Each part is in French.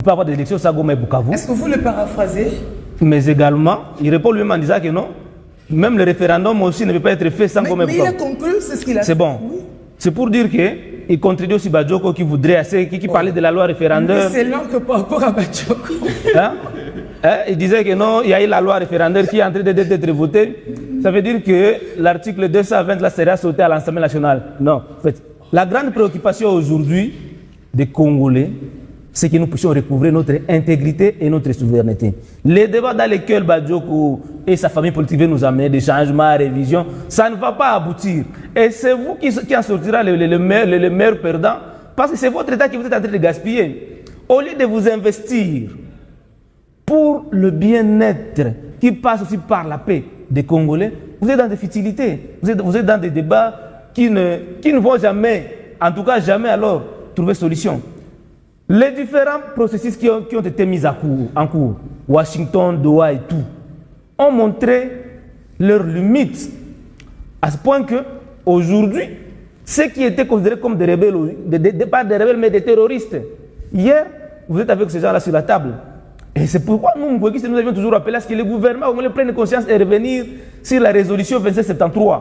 peut avoir des élections à Goma et Bukavu. Est-ce que vous le paraphrasez? Mais également, il répond lui-même en disant que non, même le référendum aussi ne peut pas être fait sans Goma et Bukavu. Mais il a conclu, c'est ce qu'il a fait. C'est bon. Oui. C'est pour dire qu'il contredit aussi Badjoko qui voudrait, qui parlait de la loi référendaire. C'est lent que par rapport à Badjoko. Il disait que non, il y a eu la loi référendaire qui est en train d'être votée. Ça veut dire que l'article 220 là sera sauté à l'Assemblée nationale. Non. En fait, la grande préoccupation aujourd'hui des Congolais, c'est que nous puissions recouvrer notre intégrité et notre souveraineté. Les débats dans lesquels Badjoko et sa famille politique veulent nous amener des changements, révisions, ça ne va pas aboutir. Et c'est vous qui en sortira le meilleur perdant, parce que c'est votre État qui vous êtes en train de gaspiller. Au lieu de vous investir pour le bien-être qui passe aussi par la paix des Congolais, vous êtes dans des futilités. Vous êtes dans des débats qui ne vont jamais, en tout cas jamais alors, trouver solution. Les différents processus qui ont été mis en cours, Washington, Doha et tout, ont montré leurs limites. À ce point que, aujourd'hui, ceux qui étaient considérés comme des rebelles, pas des rebelles, mais des terroristes, hier, vous êtes avec ces gens-là sur la table. Et c'est pourquoi nous avions toujours appelé à ce que le gouvernement prenne conscience et revenir sur la résolution 2773.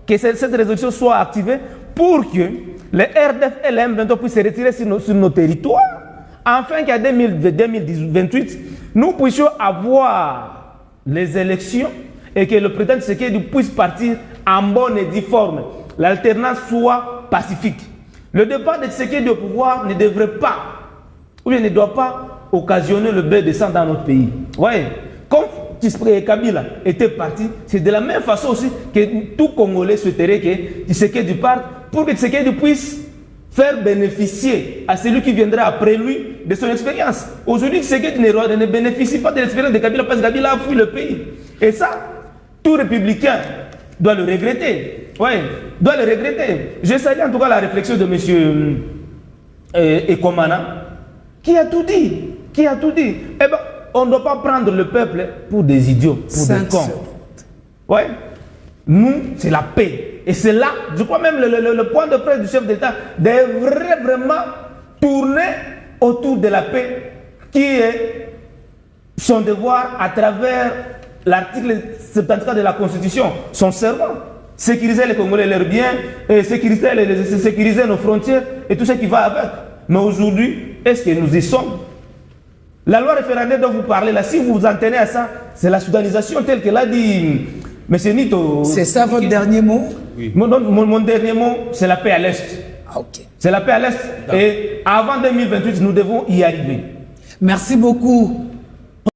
Que cette résolution soit activée pour que les RDF et les M23 puissent se retirer sur nos territoires, afin qu'en 2028, nous puissions avoir les élections et que le président Tshisekedi puisse partir en bonne et due forme. L'alternance soit pacifique. Le départ de Tshisekedi au pouvoir ne devrait pas, ou bien ne doit pas occasionner le bain de sang dans notre pays. Voyez, comme Kabila était parti, c'est de la même façon aussi que tout Congolais souhaiterait que Tshisekedi parte pour que Tshisekedi puisse faire bénéficier à celui qui viendra après lui de son expérience. Aujourd'hui, Tshisekedi ne bénéficie pas de l'expérience de Kabila parce que Kabila a fui le pays. Et ça, tout républicain doit le regretter. Oui, doit le regretter. Je salue en tout cas la réflexion de M. Ekomana, qui a tout dit. Qui a tout dit. Eh ben, on ne doit pas prendre le peuple pour des idiots, pour des cons. Oui. Nous, c'est la paix. Et c'est là, je crois même le point de presse du chef d'État devrait vraiment tourner autour de la paix, qui est son devoir à travers l'article 74 de la Constitution, son serment. Sécuriser les Congolais leurs biens, sécuriser nos frontières et tout ce qui va avec. Mais aujourd'hui, est-ce que nous y sommes? La loi référendaire dont vous parlez là, si vous vous en tenez à ça, c'est la soudanisation telle que l'a dit M. Nito. C'est ça votre dernier mot? Oui. Mon dernier mot, c'est la paix à l'Est. Ah, ok. C'est la paix à l'Est. Et avant 2028, nous devons y arriver. Merci beaucoup.